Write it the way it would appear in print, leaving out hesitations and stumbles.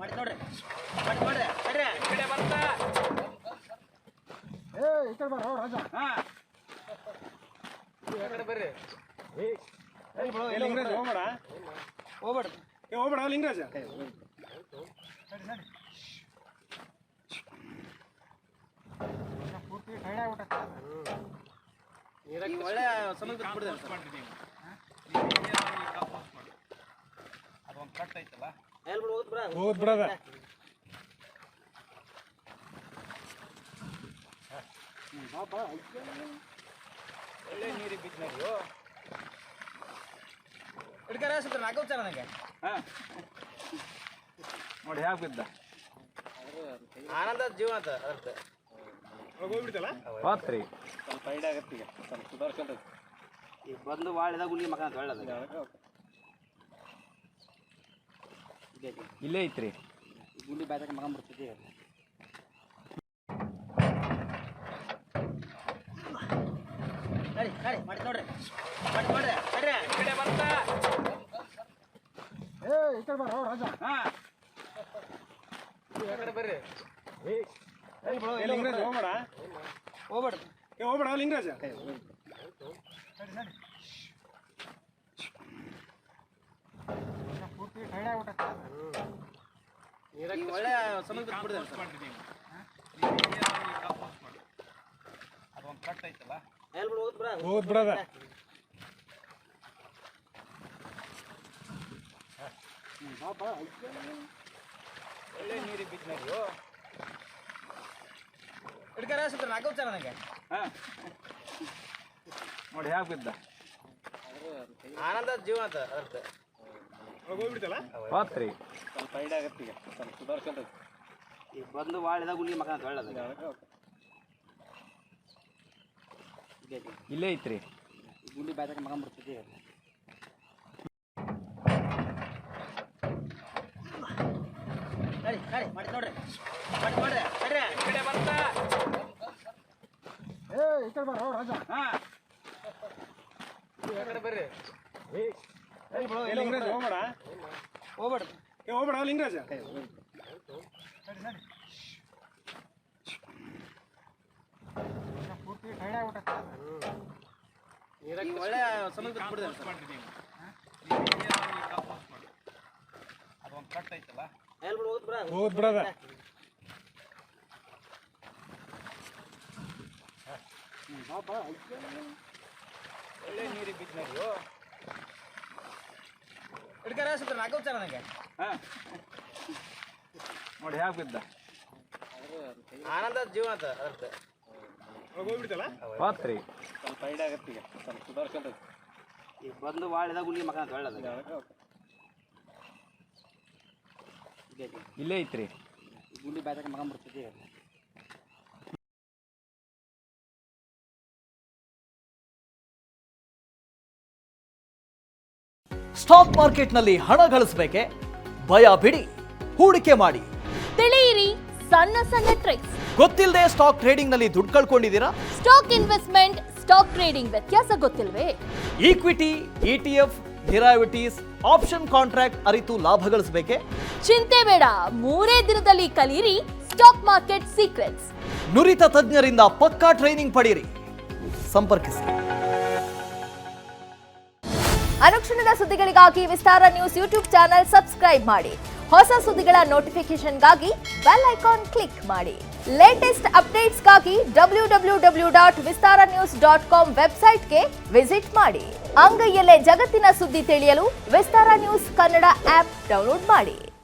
ಮಾಡಿ ನೋಡ್ರಿ ಕಡೆ ಬರ್ತಾ ಈ ಕಡೆ ಬರೋ ರಾಜ. ಈ ಕಡೆ ಬರ್ರಿ. ಲಿಂಗರಾಜ ಹೋಗ್ಬೇಡ ಲಿಂಗರಾಜ. ಪೂರ್ತಿ ಟೈರ್ಡ್ ಆಗ್ಬಿಟ್ಟ. ಒಳ್ಳೆ ಸಮುದ್ರ ಬಿಡ್ದೆ ಅದೊಂದು ಕಟ್ ಐತಲ್ಲ ಹೋದ್ ಬಿಡದ. ಒಳ್ಳೆ ನೀರಿಗೆ ಬಿದ್ದು ನೀವು ಹಿಡ್ಕಾರ ಸುತ್ತ ನಾಲ್ಕು ನನಗೆ ನೋಡಿ ಹ್ಯಾಗ ಬಿದ್ದ. ಆನಂದ ಜೀವ ಅಂತ ಅರ್ಥ ಹೋಗ್ಬಿಡ್ತಲ್ಲ ಹೋತ್ರಿ ಸ್ವಲ್ಪ ಐಡ್ ಆಗತ್ತೆ. ಈಗ ಸ್ವಲ್ಪ ಸುಧಾರಿಸ್ಕೊಂತ ಈಗ ಬಂದು ವಾಳಿದಾಗ ಗುಂಡಿ ಮಕ್ಕ ಅಂತ ಒಳ್ಳೇದು ಇಲ್ಲೇ ಐತ್ರಿ. ಗುಂಡಿ ಬಾಯ್ದಾಗ ಮಗ ಬರ್ತಿದ್ದೆ. ಮಾಡಿ ನೋಡ್ರಿ ಕಡೆ ಬರ್ತಾ ಈ ಕಡೆ ಬರೋ ರಾಜ. ಈ ಕಡೆ ಬರ್ರಿ. ಲಿಂಗರಾಜ ಹೋಗ್ಬೇಡ ಲಿಂಗರಾಜ. ಪೂರ್ತಿ ಟೈರ್ಡ್ ಆಗ್ಬಿಟ್ಟ. ಒಳ್ಳೆ ಸಮುದ್ರ ಬಿಡ್ದೆ ಅದೊಂದು ಕಟ್ ಐತಲ್ಲ ಹೋದ್ ಬಿಡದ. ಒಳ್ಳೆ ನೀರಿಗೆ ಬಿದ್ದು ನೀವು ಹಿಡ್ಕಾರ ಸುತ್ತ ನಾಲ್ಕು ನನಗೆ ನೋಡಿ ಹ್ಯಾಗ ಬಿದ್ದ. ಆನಂದ ಜೀವ ಅಂತ ಅರ್ಥ ಹೋಗ್ಬಿಡ್ತಲ್ಲ ಹೋತ್ರಿ ಸ್ವಲ್ಪ ಐಡ್ ಆಗತ್ತೆ. ಈಗ ಸ್ವಲ್ಪ ಸುಧಾರಿಸ್ಕೊಂತ ಈಗ ಬಂದು ವಾಳಿದಾಗ ಗುಂಡಿ ಮಕ್ಕ ಅಂತ ಒಳ್ಳೇದು ಇಲ್ಲೇ ಐತ್ರಿ. ಗುಂಡಿ ಬಾಯ್ದಾಗ ಮಗ ಬರ್ತಿದ್ದೆ. ಮಾಡಿ ನೋಡ್ರಿ ಕಡೆ ಬರ್ತಾ ಈ ಕಡೆ ಬರೋ ರಾಜ. ಈ ಕಡೆ ಬರ್ರಿ. ಲಿಂಗರಾಜ ಹೋಗ್ಬೇಡ ಲಿಂಗರಾಜ. ಪೂರ್ತಿ ಟೈರ್ಡ್ ಆಗ್ಬಿಟ್ಟ. ಒಳ್ಳೆ ಸಮುದ್ರ ಬಿಡ್ದೆ ಅದೊಂದು ಕಟ್ ಐತಲ್ಲ ಹೋದ್ ಬಿಡದ. ಒಳ್ಳೆ ನೀರಿಗೆ ಬಿದ್ದು ನೀವು ಹಿಡ್ಕಾರ ಸುತ್ತ ನಾಲ್ಕು ನನಗೆ ನೋಡಿ ಹ್ಯಾಗ ಬಿದ್ದ. ಆನಂದ ಜೀವ ಅಂತ ಅರ್ಥ ಹೋಗ್ಬಿಡ್ತಲ್ಲ ಹೋತ್ರಿ ಸ್ವಲ್ಪ ಐಡ್ ಆಗತ್ತೆ. ಈಗ ಸ್ವಲ್ಪ ಸುಧಾರಿಸ್ಕೊಂತ ಈಗ ಬಂದು ವಾಳಿದಾಗ ಗುಂಡಿ ಮಕ್ಕ ಅಂತ ಒಳ್ಳೇದು ಇಲ್ಲೇ ಐತ್ರಿ. ಗುಂಡಿ ಬಾಯ್ದಾಗ ಮಗ ಬರ್ತಿದ್ದೆ. ಸ್ಟಾಕ್ ಮಾರ್ಕೆಟ್ನಲ್ಲಿ ಹಣ ಗಳಿಸಬೇಕೆ? ಭಯ ಬಿಡಿ, ಹೂಡಿಕೆ ಮಾಡಿ. ತಿಳಿಯಿರಿ ಸಣ್ಣ ಸಣ್ಣ ಟ್ರಿಕ್ಸ್. ಗೊತ್ತಿಲ್ಲದೆ ಸ್ಟಾಕ್ ಟ್ರೇಡಿಂಗ್ ನಲ್ಲಿ ದುಡ್ಡು ಕಳ್ಕೊಂಡಿದ್ದೀರಾ? ಸ್ಟಾಕ್ ಇನ್ವೆಸ್ಟ್ಮೆಂಟ್, ಸ್ಟಾಕ್ ಟ್ರೇಡಿಂಗ್ ವ್ಯತ್ಯಾಸ ಗೊತ್ತಿಲ್ವೇ? Equity, ETF, derivatives, option contract ಅರಿತು ಲಾಭ ಗಳಿಸಬೇಕೆ? ಚಿಂತೆ ಬೇಡ, 3 ದಿನದಲ್ಲಿ ಕಲಿಯಿರಿ ಸ್ಟಾಕ್ ಮಾರ್ಕೆಟ್ ಸೀಕ್ರೆಟ್ಸ್. ನುರಿತ ತಜ್ಞರಿಂದ ಪಕ್ಕಾ ಟ್ರೈನಿಂಗ್ ಪಡೆಯಿರಿ. ಸಂಪರ್ಕಿಸಿ. ಅನುಕ್ಷಣದ ಸುದ್ದಿಗಳಿಗಾಗಿ ವಿಸ್ತಾರ ನ್ಯೂಸ್ ಯೂಟ್ಯೂಬ್ ಚಾನೆಲ್ ಸಬ್ಸ್ಕ್ರೈಬ್ ಮಾಡಿ. ಹೊಸ ಸುದ್ದಿಗಳ ನೋಟಿಫಿಕೇಶನ್ಗಾಗಿ ಬೆಲ್ ಐಕಾನ್ ಕ್ಲಿಕ್ ಮಾಡಿ. ಲೇಟೆಸ್ಟ್ ಅಪ್ಡೇಟ್ಸ್ಗಾಗಿ www.vistaranews.com ವೆಬ್ಸೈಟ್ಗೆ ವಿಸಿಟ್ ಮಾಡಿ. ಅಂಗೈಯಲ್ಲೇ ಜಗತ್ತಿನ ಸುದ್ದಿ ತಿಳಿಯಲು ವಿಸ್ತಾರ ನ್ಯೂಸ್ ಕನ್ನಡ ಆಪ್ ಡೌನ್ಲೋಡ್ ಮಾಡಿ.